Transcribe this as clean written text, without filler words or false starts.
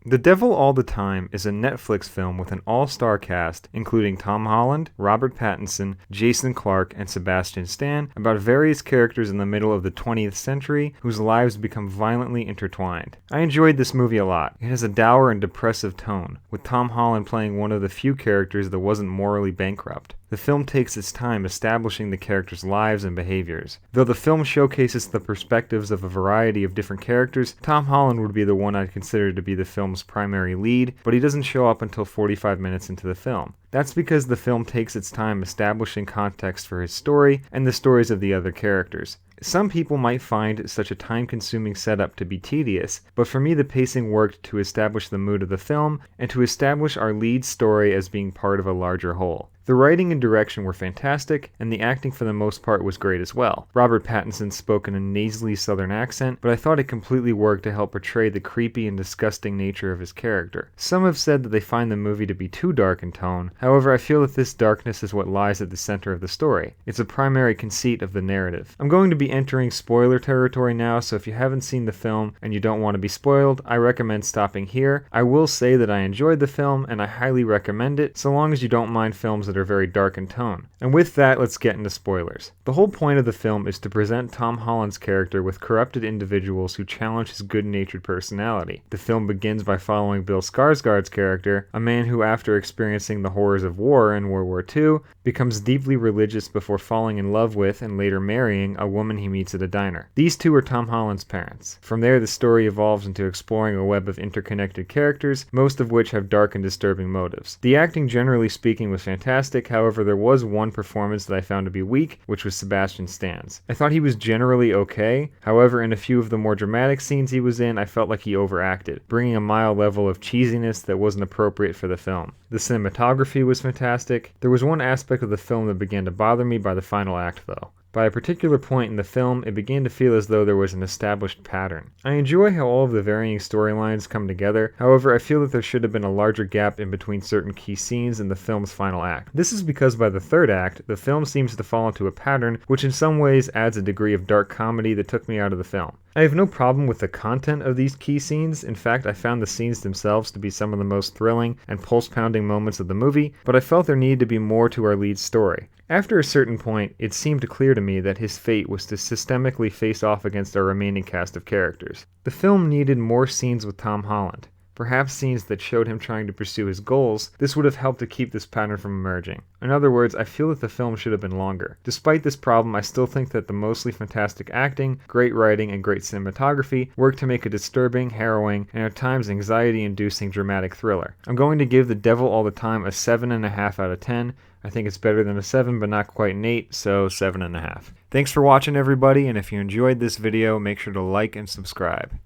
The Devil All the Time is a Netflix film with an all-star cast including Tom Holland, Robert Pattinson, Jason Clarke, and Sebastian Stan about various characters in the middle of the 20th century whose lives become violently intertwined. I enjoyed this movie a lot. It has a dour and depressive tone, with Tom Holland playing one of the few characters that wasn't morally bankrupt. The film takes its time establishing the characters' lives and behaviors. Though the film showcases the perspectives of a variety of different characters, Tom Holland would be the one I'd consider to be the film's primary lead, but he doesn't show up until 45 minutes into the film. That's because the film takes its time establishing context for his story and the stories of the other characters. Some people might find such a time-consuming setup to be tedious, but for me the pacing worked to establish the mood of the film and to establish our lead story as being part of a larger whole. The writing and direction were fantastic, and the acting for the most part was great as well. Robert Pattinson spoke in a nasally southern accent, but I thought it completely worked to help portray the creepy and disgusting nature of his character. Some have said that they find the movie to be too dark in tone, however I feel that this darkness is what lies at the center of the story. It's a primary conceit of the narrative. I'm going to be entering spoiler territory now, so if you haven't seen the film and you don't want to be spoiled, I recommend stopping here. I will say that I enjoyed the film and I highly recommend it, so long as you don't mind films that are very dark in tone. And with that, let's get into spoilers. The whole point of the film is to present Tom Holland's character with corrupted individuals who challenge his good-natured personality. The film begins by following Bill Skarsgård's character, a man who, after experiencing the horrors of war in World War II, becomes deeply religious before falling in love with and later marrying a woman he meets at a diner. These two are Tom Holland's parents. From there, the story evolves into exploring a web of interconnected characters, most of which have dark and disturbing motives. The acting, generally speaking, was fantastic. However, there was one performance that I found to be weak, which was Sebastian Stan's. I thought he was generally okay. However, in a few of the more dramatic scenes he was in, I felt like he overacted, bringing a mild level of cheesiness that wasn't appropriate for the film. The cinematography was fantastic. There was one aspect of the film that began to bother me by the final act, though. By a particular point in the film, it began to feel as though there was an established pattern. I enjoy how all of the varying storylines come together, however I feel that there should have been a larger gap in between certain key scenes in the film's final act. This is because by the third act, the film seems to fall into a pattern which in some ways adds a degree of dark comedy that took me out of the film. I have no problem with the content of these key scenes. In fact, I found the scenes themselves to be some of the most thrilling and pulse-pounding moments of the movie, but I felt there needed to be more to our lead story. After a certain point, it seemed clear to me that his fate was to systemically face off against our remaining cast of characters. The film needed more scenes with Tom Holland. Perhaps scenes that showed him trying to pursue his goals. This would have helped to keep this pattern from emerging. In other words, I feel that the film should have been longer. Despite this problem, I still think that the mostly fantastic acting, great writing, and great cinematography work to make a disturbing, harrowing, and at times anxiety-inducing dramatic thriller. I'm going to give The Devil All the Time a 7.5 out of 10. I think it's better than a 7, but not quite an 8, so 7.5. Thanks for watching, everybody, and if you enjoyed this video, make sure to like and subscribe.